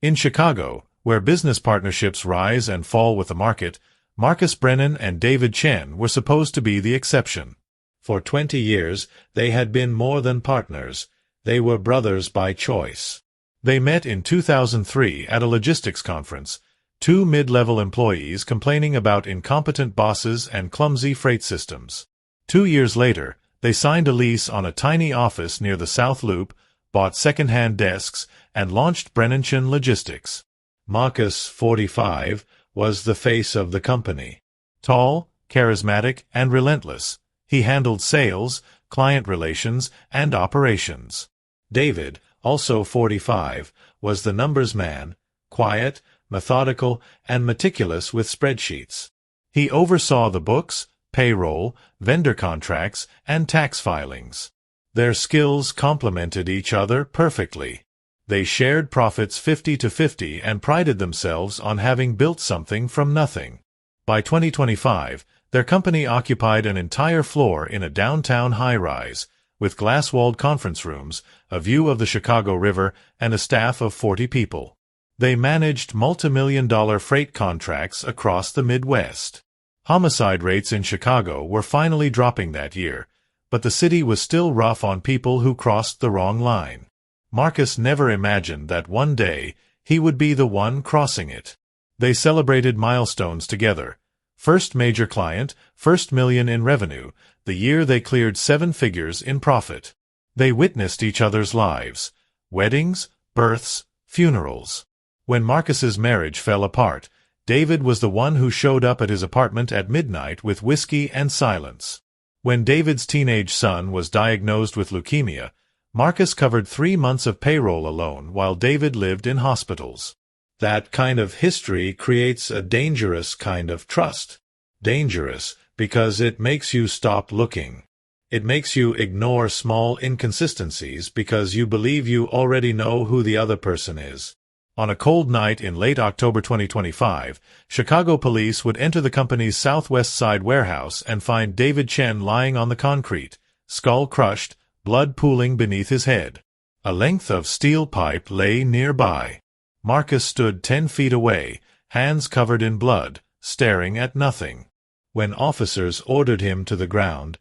In Chicago, where business partnerships rise and fall with the market, Marcus Brennan and David Chen were supposed to be the exception. For 20 years, they had been more than partners. They were brothers by choice. They met in 2003 at a logistics conference, two mid-level employees complaining about incompetent bosses and clumsy freight systems. 2 years later, they signed a lease on a tiny office near the South Loop, bought second-hand desks, and launched Brennan-Chen Logistics. Marcus, 45, was the face of the company. Tall, charismatic, and relentless, he handled sales, client relations, and operations. David, also 45, was the numbers man, quiet, methodical, and meticulous with spreadsheets. He oversaw the books, payroll, vendor contracts, and tax filings. Their skills complemented each other perfectly. They shared profits 50-50 and prided themselves on having built something from nothing. By 2025, their company occupied an entire floor in a downtown high-rise, with glass-walled conference rooms, a view of the Chicago River, and a staff of 40 people. They managed multi-million-dollar freight contracts across the Midwest. Homicide rates in Chicago were finally dropping that year, but the city was still rough on people who crossed the wrong line. Marcus never imagined that one day he would be the one crossing it. They celebrated milestones together. First major client, first million in revenue, the year they cleared 7 figures in profit. They witnessed each other's lives, weddings, births, funerals. When Marcus's marriage fell apart, David was the one who showed up at his apartment at midnight with whiskey and silence. When David's teenage son was diagnosed with leukemia, Marcus covered 3 months of payroll alone while David lived in hospitals. That kind of history creates a dangerous kind of trust. Dangerous because it makes you stop looking. It makes you ignore small inconsistencies because you believe you already know who the other person is. On a cold night in late October 2025, Chicago police would enter the company's Southwest Side warehouse and find David Chen lying on the concrete, skull crushed, blood pooling beneath his head. A length of steel pipe lay nearby. Marcus stood 10 feet away, hands covered in blood, staring at nothing. When officers ordered him to the ground,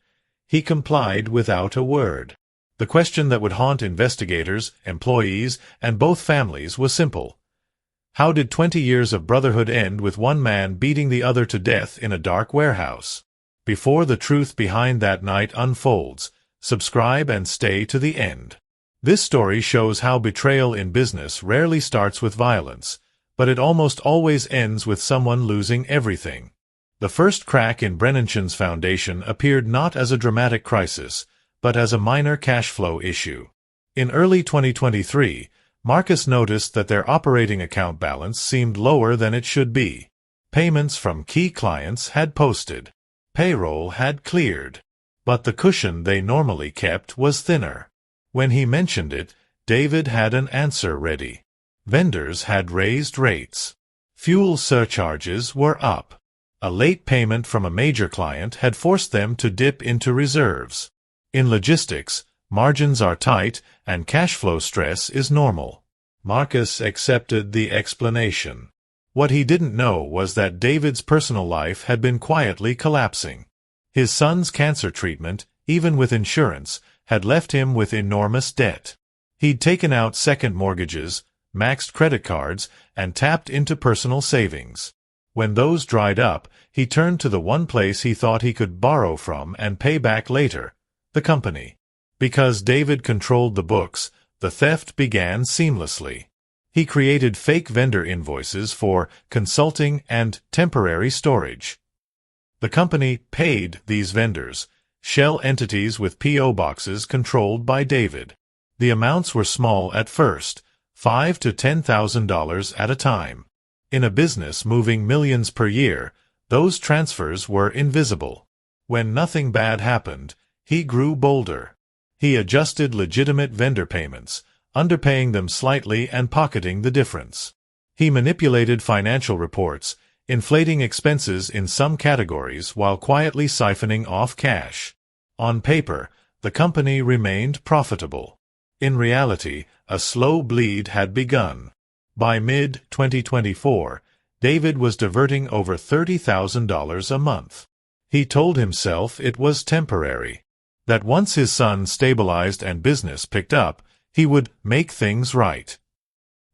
he complied without a word. The question that would haunt investigators, employees, and both families was simple. How did 20 years of brotherhood end with one man beating the other to death in a dark warehouse? Before the truth behind that night unfolds, subscribe and stay to the end. This story shows how betrayal in business rarely starts with violence, but it almost always ends with someone losing everything. The first crack in Brennan-Chen's foundation appeared not as a dramatic crisis, but as a minor cash flow issue. In early 2023, Marcus noticed that their operating account balance seemed lower than it should be. Payments from key clients had posted. Payroll had cleared. But the cushion they normally kept was thinner. When he mentioned it, David had an answer ready. Vendors had raised rates. Fuel surcharges were up. A late payment from a major client had forced them to dip into reserves. In logistics, margins are tight and cash flow stress is normal. Marcus accepted the explanation. What he didn't know was that David's personal life had been quietly collapsing. His son's cancer treatment, even with insurance, had left him with enormous debt. He'd taken out second mortgages, maxed credit cards, and tapped into personal savings. When those dried up, he turned to the one place he thought he could borrow from and pay back later. The company. Because David controlled the books, the theft began seamlessly. He created fake vendor invoices for consulting and temporary storage. The company paid these vendors, shell entities with P.O. boxes controlled by David. The amounts were small at first, $5,000 to $10,000 at a time. In a business moving millions per year, those transfers were invisible. When nothing bad happened, he grew bolder. He adjusted legitimate vendor payments, underpaying them slightly and pocketing the difference. He manipulated financial reports, inflating expenses in some categories while quietly siphoning off cash. On paper, the company remained profitable. In reality, a slow bleed had begun. By mid-2024, David was diverting over $30,000 a month. He told himself it was temporary, that once his son stabilized and business picked up, he would make things right.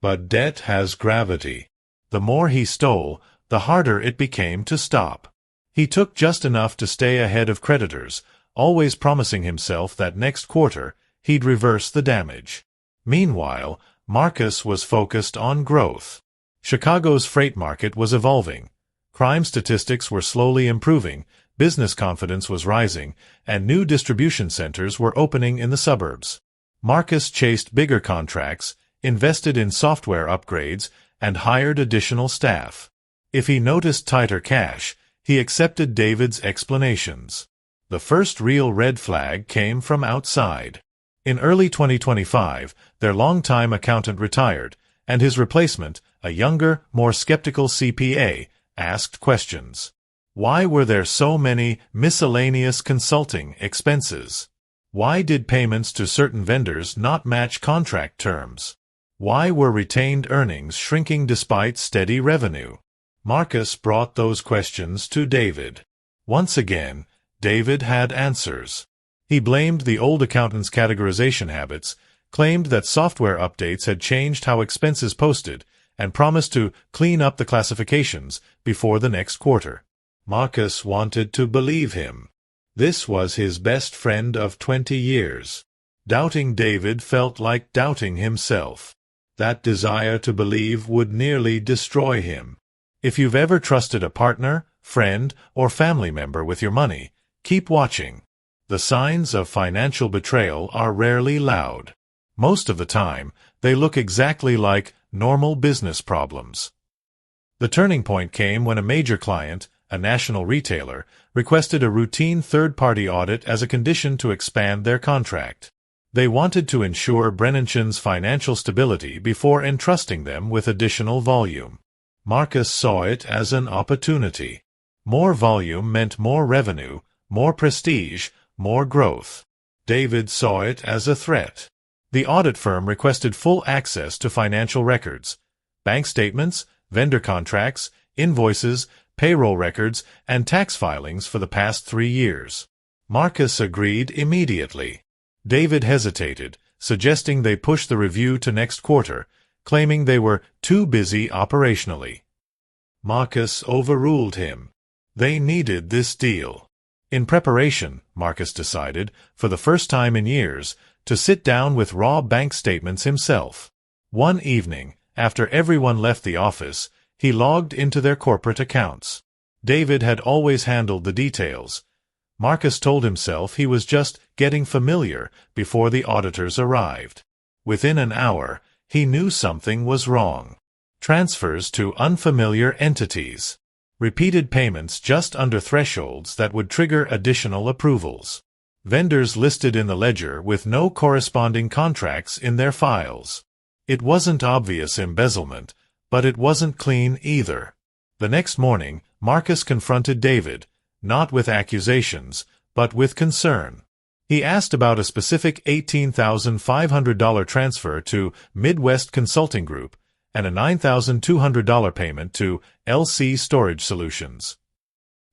But debt has gravity. The more he stole, the harder it became to stop. He took just enough to stay ahead of creditors, always promising himself that next quarter he'd reverse the damage. Meanwhile, Marcus was focused on growth. Chicago's freight market was evolving. Crime statistics were slowly improving, business confidence was rising, and new distribution centers were opening in the suburbs. Marcus chased bigger contracts, invested in software upgrades, and hired additional staff. If he noticed tighter cash, he accepted David's explanations. The first real red flag came from outside. In early 2025, their longtime accountant retired, and his replacement, a younger, more skeptical CPA, asked questions. Why were there so many miscellaneous consulting expenses? Why did payments to certain vendors not match contract terms? Why were retained earnings shrinking despite steady revenue? Marcus brought those questions to David. Once again, David had answers. He blamed the old accountant's categorization habits, claimed that software updates had changed how expenses posted, and promised to clean up the classifications before the next quarter. Marcus wanted to believe him. This was his best friend of 20 years. Doubting David felt like doubting himself. That desire to believe would nearly destroy him. If you've ever trusted a partner, friend, or family member with your money, keep watching. The signs of financial betrayal are rarely loud. Most of the time, they look exactly like normal business problems. The turning point came when a major client, a national retailer, requested a routine third-party audit as a condition to expand their contract. They wanted to ensure Brennansen's financial stability before entrusting them with additional volume. Marcus saw it as an opportunity. More volume meant more revenue, more prestige, more growth. David saw it as a threat. The audit firm requested full access to financial records, bank statements, vendor contracts, invoices, payroll records, and tax filings for the past 3 years. Marcus agreed immediately. David hesitated, suggesting they push the review to next quarter, claiming they were too busy operationally. Marcus overruled him. They needed this deal. In preparation, Marcus decided, for the first time in years, to sit down with raw bank statements himself. One evening, after everyone left the office, he logged into their corporate accounts. David had always handled the details. Marcus told himself he was just getting familiar before the auditors arrived. Within an hour, he knew something was wrong. Transfers to unfamiliar entities. Repeated payments just under thresholds that would trigger additional approvals. Vendors listed in the ledger with no corresponding contracts in their files. It wasn't obvious embezzlement, but it wasn't clean either. The next morning, Marcus confronted David, not with accusations, but with concern. He asked about a specific $18,500 transfer to Midwest Consulting Group and a $9,200 payment to LC Storage Solutions.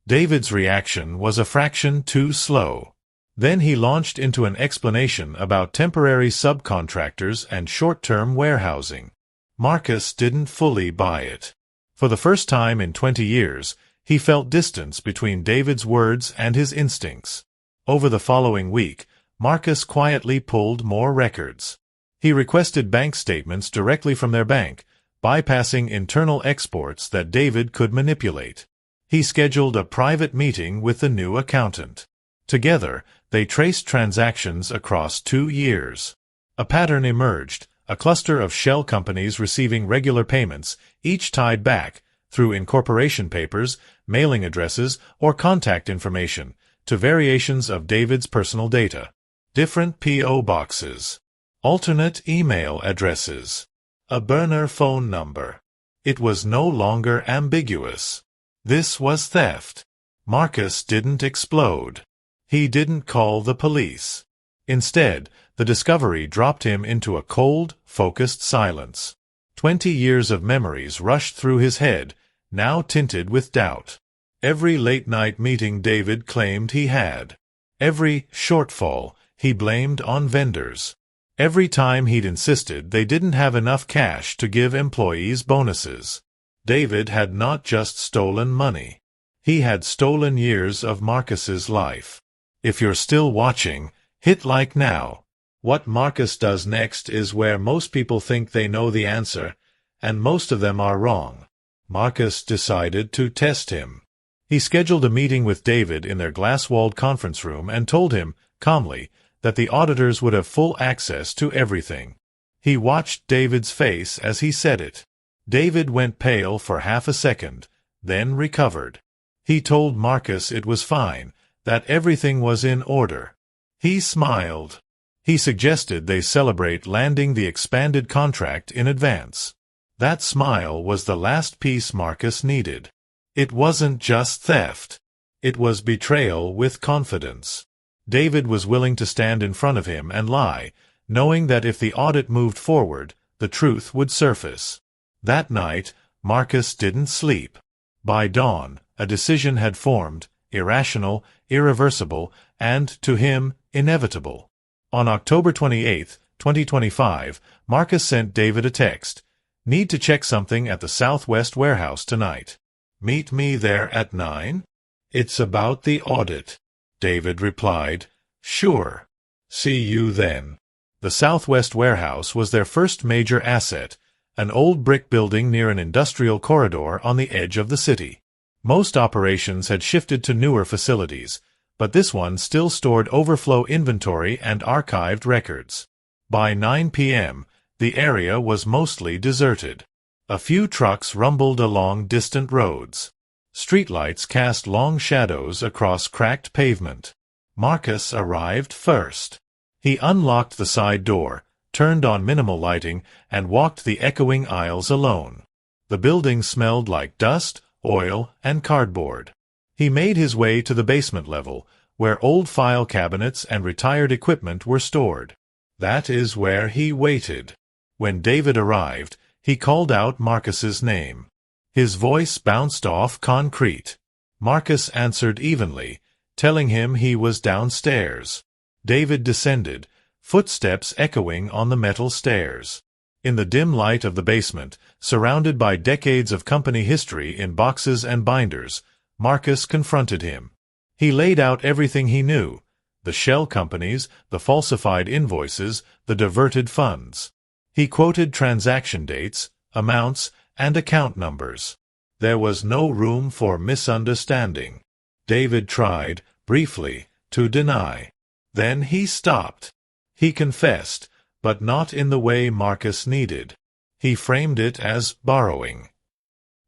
David's reaction was a fraction too slow. Then he launched into an explanation about temporary subcontractors and short-term warehousing. Marcus didn't fully buy it. For the first time in 20 years, he felt distance between David's words and his instincts. Over the following week, Marcus quietly pulled more records. He requested bank statements directly from their bank, bypassing internal exports that David could manipulate. He scheduled a private meeting with the new accountant. Together, they traced transactions across 2 years. A pattern emerged, a cluster of shell companies receiving regular payments, each tied back, through incorporation papers, mailing addresses, or contact information, to variations of David's personal data. Different P.O. boxes. Alternate email addresses. A burner phone number. It was no longer ambiguous. This was theft. Marcus didn't explode. He didn't call the police. Instead, the discovery dropped him into a cold, focused silence. 20 years of memories rushed through his head, now tinted with doubt. Every late-night meeting David claimed he had. Every shortfall he blamed on vendors. Every time he'd insisted they didn't have enough cash to give employees bonuses. David had not just stolen money. He had stolen years of Marcus's life. If you're still watching, hit like now. What Marcus does next is where most people think they know the answer, and most of them are wrong. Marcus decided to test him. He scheduled a meeting with David in their glass-walled conference room and told him, calmly, that the auditors would have full access to everything. He watched David's face as he said it. David went pale for half a second, then recovered. He told Marcus it was fine, that everything was in order. He smiled. He suggested they celebrate landing the expanded contract in advance. That smile was the last piece Marcus needed. It wasn't just theft. It was betrayal with confidence. David was willing to stand in front of him and lie, knowing that if the audit moved forward, the truth would surface. That night, Marcus didn't sleep. By dawn, a decision had formed, irrational, irreversible, and, to him, inevitable. On October 28, 2025, Marcus sent David a text. Need to check something at the Southwest warehouse tonight. Meet me there at 9? It's about the audit. David replied, Sure. See you then. The Southwest warehouse was their first major asset, an old brick building near an industrial corridor on the edge of the city. Most operations had shifted to newer facilities, but this one still stored overflow inventory and archived records. By 9 p.m., the area was mostly deserted. A few trucks rumbled along distant roads. Streetlights cast long shadows across cracked pavement. Marcus arrived first. He unlocked the side door, turned on minimal lighting, and walked the echoing aisles alone. The building smelled like dust, oil, and cardboard. He made his way to the basement level, where old file cabinets and retired equipment were stored. That is where he waited. When David arrived, he called out Marcus's name. His voice bounced off concrete. Marcus answered evenly, telling him he was downstairs. David descended, footsteps echoing on the metal stairs. In the dim light of the basement, surrounded by decades of company history in boxes and binders, Marcus confronted him. He laid out everything he knew: the shell companies, the falsified invoices, the diverted funds. He quoted transaction dates, amounts, and account numbers. There was no room for misunderstanding. David tried, briefly, to deny. Then he stopped. He confessed, but not in the way Marcus needed. He framed it as borrowing.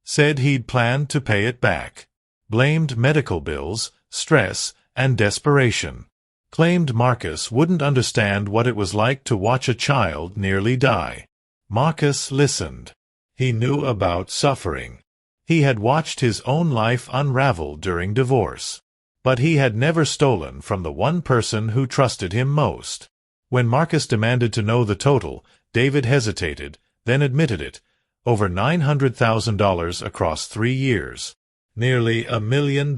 Said he'd planned to pay it back. Blamed medical bills, stress, and desperation. Claimed Marcus wouldn't understand what it was like to watch a child nearly die. Marcus listened. He knew about suffering. He had watched his own life unravel during divorce. But he had never stolen from the one person who trusted him most. When Marcus demanded to know the total, David hesitated, then admitted it. Over $900,000 across 3 years. Nearly $1 million.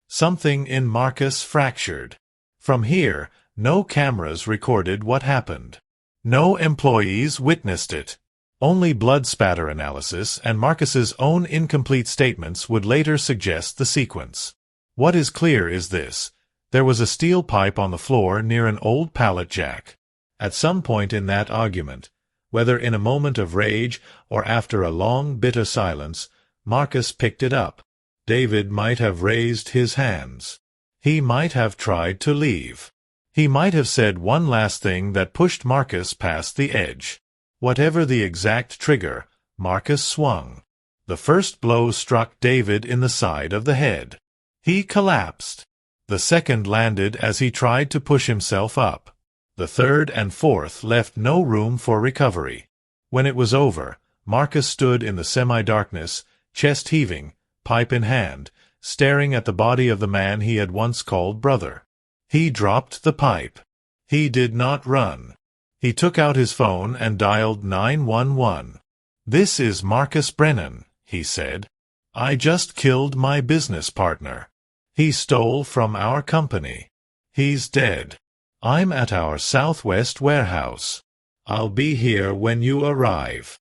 Something in Marcus fractured. From here, no cameras recorded what happened. No employees witnessed it. Only blood spatter analysis and Marcus's own incomplete statements would later suggest the sequence. What is clear is this: there was a steel pipe on the floor near an old pallet jack. At some point in that argument, whether in a moment of rage or after a long, bitter silence, Marcus picked it up. David might have raised his hands. He might have tried to leave. He might have said one last thing that pushed Marcus past the edge. Whatever the exact trigger, Marcus swung. The first blow struck David in the side of the head. He collapsed. The second landed as he tried to push himself up. The third and fourth left no room for recovery. When it was over, Marcus stood in the semi-darkness, chest heaving, pipe in hand, staring at the body of the man he had once called brother. He dropped the pipe. He did not run. He took out his phone and dialed 911. "This is Marcus Brennan," he said. "I just killed my business partner. He stole from our company. He's dead. I'm at our Southwest warehouse. I'll be here when you arrive."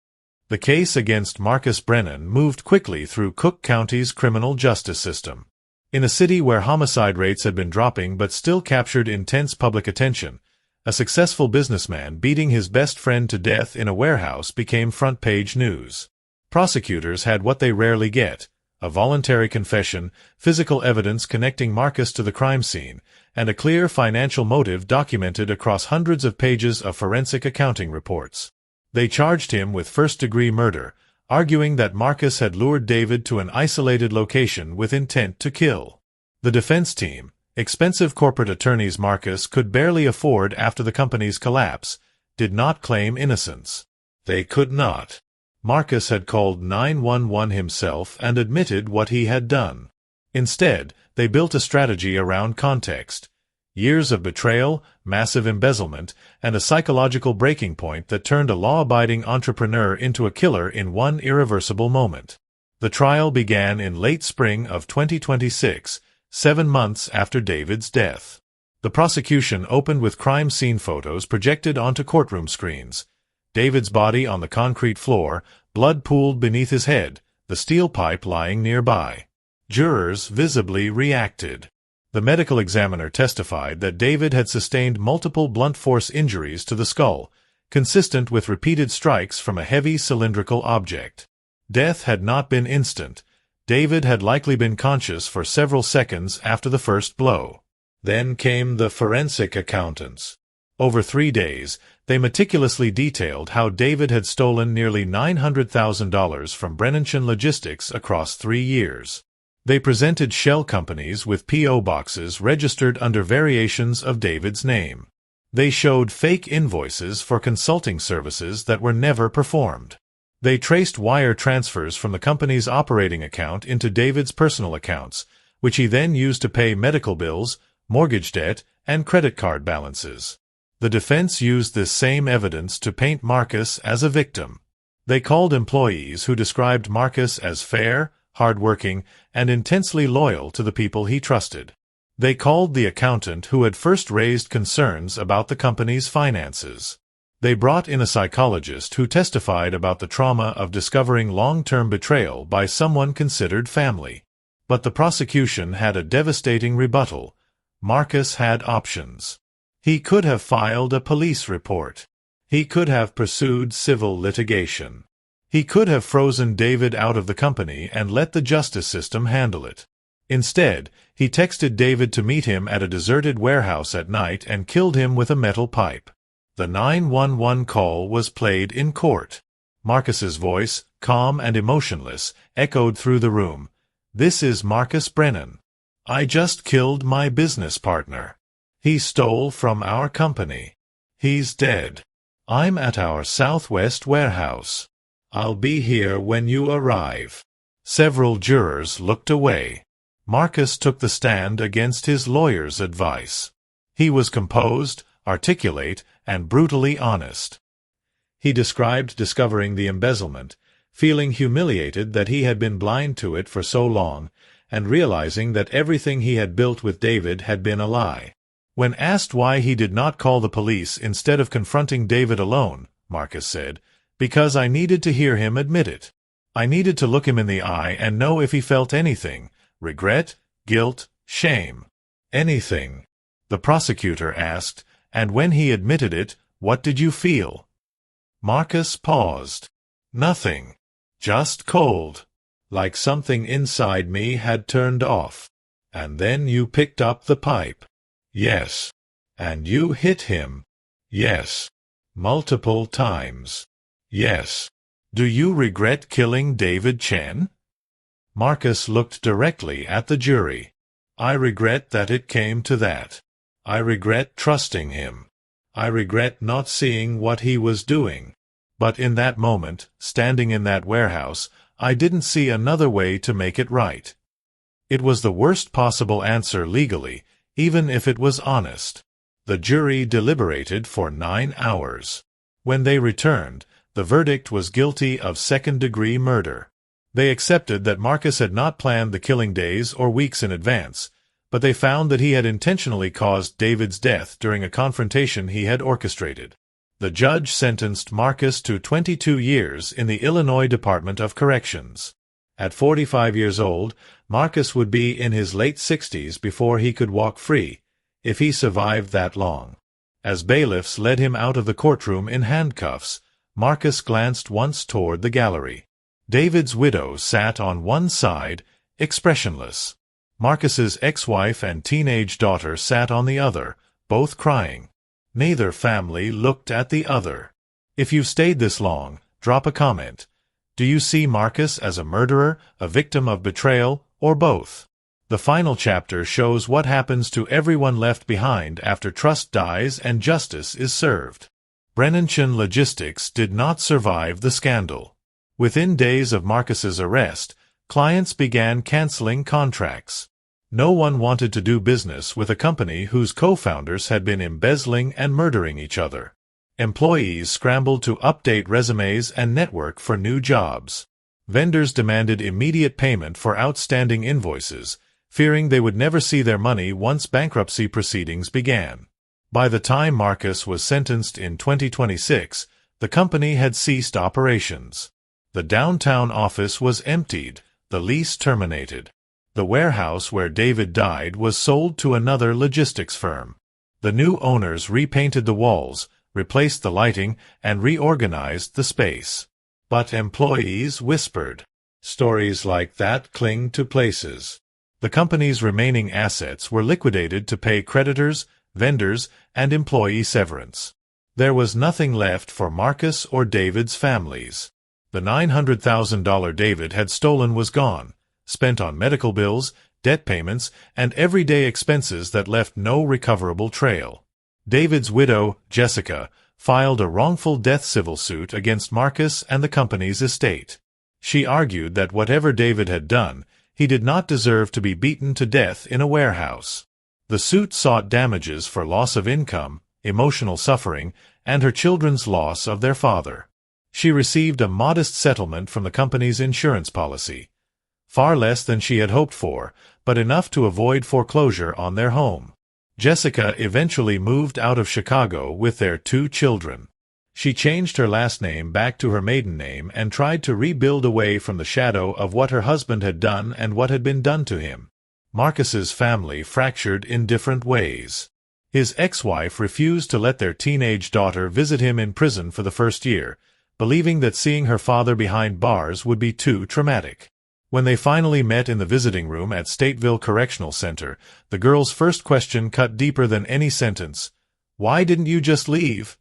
The case against Marcus Brennan moved quickly through Cook County's criminal justice system. In a city where homicide rates had been dropping but still captured intense public attention, a successful businessman beating his best friend to death in a warehouse became front-page news. Prosecutors had what they rarely get: a voluntary confession, physical evidence connecting Marcus to the crime scene, and a clear financial motive documented across hundreds of pages of forensic accounting reports. They charged him with first-degree murder, arguing that Marcus had lured David to an isolated location with intent to kill. The defense team, expensive corporate attorneys Marcus could barely afford after the company's collapse, did not claim innocence. They could not. Marcus had called 911 himself and admitted what he had done. Instead, they built a strategy around context. Years of betrayal, massive embezzlement, and a psychological breaking point that turned a law-abiding entrepreneur into a killer in one irreversible moment. The trial began in late spring of 2026, 7 months after David's death. The prosecution opened with crime scene photos projected onto courtroom screens. David's body on the concrete floor, blood pooled beneath his head, the steel pipe lying nearby. Jurors visibly reacted. The medical examiner testified that David had sustained multiple blunt force injuries to the skull, consistent with repeated strikes from a heavy cylindrical object. Death had not been instant. David had likely been conscious for several seconds after the first blow. Then came the forensic accountants. Over 3 days, they meticulously detailed how David had stolen nearly $900,000 from Brennanchen Logistics across 3 years. They presented shell companies with P.O. boxes registered under variations of David's name. They showed fake invoices for consulting services that were never performed. They traced wire transfers from the company's operating account into David's personal accounts, which he then used to pay medical bills, mortgage debt, and credit card balances. The defense used this same evidence to paint Marcus as a victim. They called employees who described Marcus as fair, hard-working, and intensely loyal to the people he trusted. They called the accountant who had first raised concerns about the company's finances. They brought in a psychologist who testified about the trauma of discovering long-term betrayal by someone considered family. But the prosecution had a devastating rebuttal. Marcus had options. He could have filed a police report. He could have pursued civil litigation. He could have frozen David out of the company and let the justice system handle it. Instead, he texted David to meet him at a deserted warehouse at night and killed him with a metal pipe. The 911 call was played in court. Marcus's voice, calm and emotionless, echoed through the room. "This is Marcus Brennan. I just killed my business partner. He stole from our company. He's dead. I'm at our Southwest warehouse. I'll be here when you arrive." Several jurors looked away. Marcus took the stand against his lawyer's advice. He was composed, articulate, and brutally honest. He described discovering the embezzlement, feeling humiliated that he had been blind to it for so long, and realizing that everything he had built with David had been a lie. When asked why he did not call the police instead of confronting David alone, Marcus said, "Because I needed to hear him admit it. I needed to look him in the eye and know if he felt anything, regret, guilt, shame. Anything." The prosecutor asked, "And when he admitted it, what did you feel?" Marcus paused. "Nothing. Just cold. Like something inside me had turned off. And then you picked up the pipe." "Yes." "And you hit him." "Yes." "Multiple times." "Yes." "Do you regret killing David Chen?" Marcus looked directly at the jury. "I regret that it came to that. I regret trusting him. I regret not seeing what he was doing. But in that moment, standing in that warehouse, I didn't see another way to make it right." It was the worst possible answer legally, even if it was honest. The jury deliberated for 9 hours. When they returned, The verdict was guilty of second-degree murder. They accepted that Marcus had not planned the killing days or weeks in advance, but they found that he had intentionally caused David's death during a confrontation he had orchestrated. The judge sentenced Marcus to 22 years in the Illinois Department of Corrections. At 45 years old, Marcus would be in his late 60s before he could walk free, if he survived that long. As bailiffs led him out of the courtroom in handcuffs, Marcus glanced once toward the gallery. David's widow sat on one side, expressionless. Marcus's ex-wife and teenage daughter sat on the other, both crying. Neither family looked at the other. If you've stayed this long, drop a comment. Do you see Marcus as a murderer, a victim of betrayal, or both? The final chapter shows what happens to everyone left behind after trust dies and justice is served. Brennan-Chen Logistics did not survive the scandal. Within days of Marcus's arrest, clients began canceling contracts. No one wanted to do business with a company whose co-founders had been embezzling and murdering each other. Employees scrambled to update resumes and network for new jobs. Vendors demanded immediate payment for outstanding invoices, fearing they would never see their money once bankruptcy proceedings began. By the time Marcus was sentenced in 2026, the company had ceased operations. The downtown office was emptied, the lease terminated. The warehouse where David died was sold to another logistics firm. The new owners repainted the walls, replaced the lighting, and reorganized the space. But employees whispered. Stories like that cling to places. The company's remaining assets were liquidated to pay creditors, vendors, and employee severance. There was nothing left for Marcus or David's families. The $900,000 David had stolen was gone, spent on medical bills, debt payments, and everyday expenses that left no recoverable trail. David's widow, Jessica, filed a wrongful death civil suit against Marcus and the company's estate. She argued that whatever David had done, he did not deserve to be beaten to death in a warehouse. The suit sought damages for loss of income, emotional suffering, and her children's loss of their father. She received a modest settlement from the company's insurance policy. Far less than she had hoped for, but enough to avoid foreclosure on their home. Jessica eventually moved out of Chicago with their 2 children. She changed her last name back to her maiden name and tried to rebuild away from the shadow of what her husband had done and what had been done to him. Marcus's family fractured in different ways. His ex-wife refused to let their teenage daughter visit him in prison for the first year, believing that seeing her father behind bars would be too traumatic. When they finally met in the visiting room at Stateville Correctional Center, the girl's first question cut deeper than any sentence. "Why didn't you just leave?"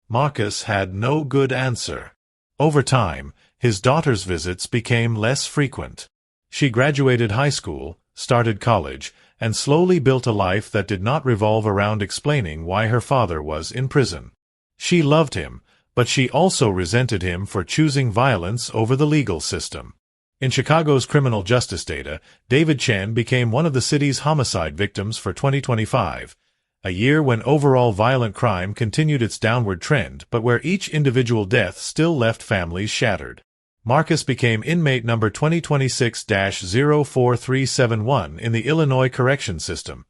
Marcus had no good answer. Over time, his daughter's visits became less frequent. She graduated high school, started college, and slowly built a life that did not revolve around explaining why her father was in prison. She loved him, but she also resented him for choosing violence over the legal system. In Chicago's criminal justice data, David Chen became one of the city's homicide victims for 2025, a year when overall violent crime continued its downward trend but where each individual death still left families shattered. Marcus became inmate number 2026-04371 in the Illinois correction system,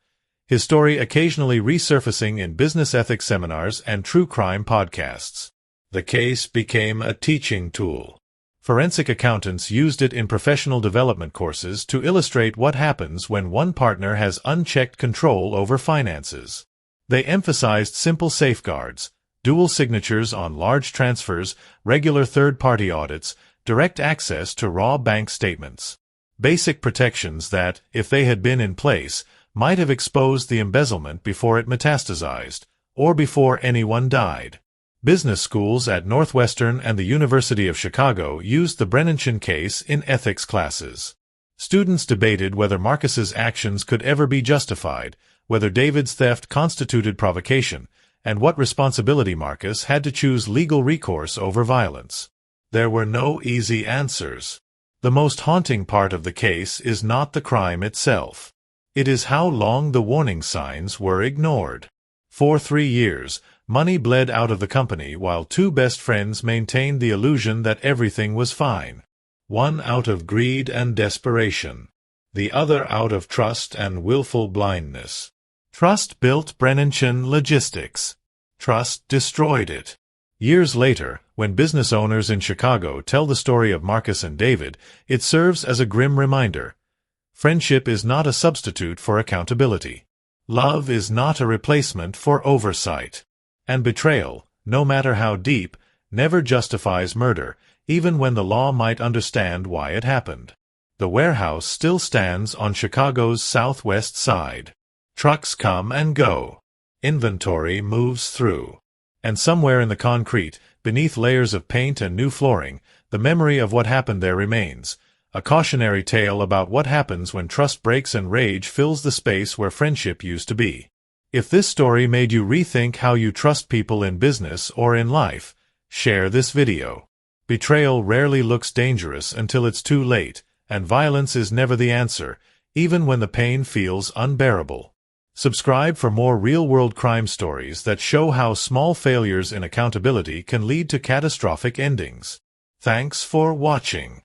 his story occasionally resurfacing in business ethics seminars and true crime podcasts. The case became a teaching tool. Forensic accountants used it in professional development courses to illustrate what happens when one partner has unchecked control over finances. They emphasized simple safeguards, dual signatures on large transfers, regular third-party audits, direct access to raw bank statements. Basic protections that, if they had been in place, might have exposed the embezzlement before it metastasized, or before anyone died. Business schools at Northwestern and the University of Chicago used the Brennan-Chen case in ethics classes. Students debated whether Marcus's actions could ever be justified, whether David's theft constituted provocation, and what responsibility Marcus had to choose legal recourse over violence. There were no easy answers. The most haunting part of the case is not the crime itself. It is how long the warning signs were ignored. For 3 years, Money bled out of the company while two best friends maintained the illusion that everything was fine. One out of greed and desperation. The other out of trust and willful blindness. Trust built Brennanchen Logistics. Trust destroyed it. Years later, when business owners in Chicago tell the story of Marcus and David, it serves as a grim reminder. Friendship is not a substitute for accountability. Love is not a replacement for oversight. And betrayal, no matter how deep, never justifies murder, even when the law might understand why it happened. The warehouse still stands on Chicago's southwest side. Trucks come and go. Inventory moves through. And somewhere in the concrete, beneath layers of paint and new flooring, the memory of what happened there remains, a cautionary tale about what happens when trust breaks and rage fills the space where friendship used to be. If this story made you rethink how you trust people in business or in life, share this video. Betrayal rarely looks dangerous until it's too late, and violence is never the answer, even when the pain feels unbearable. Subscribe for more real-world crime stories that show how small failures in accountability can lead to catastrophic endings. Thanks for watching.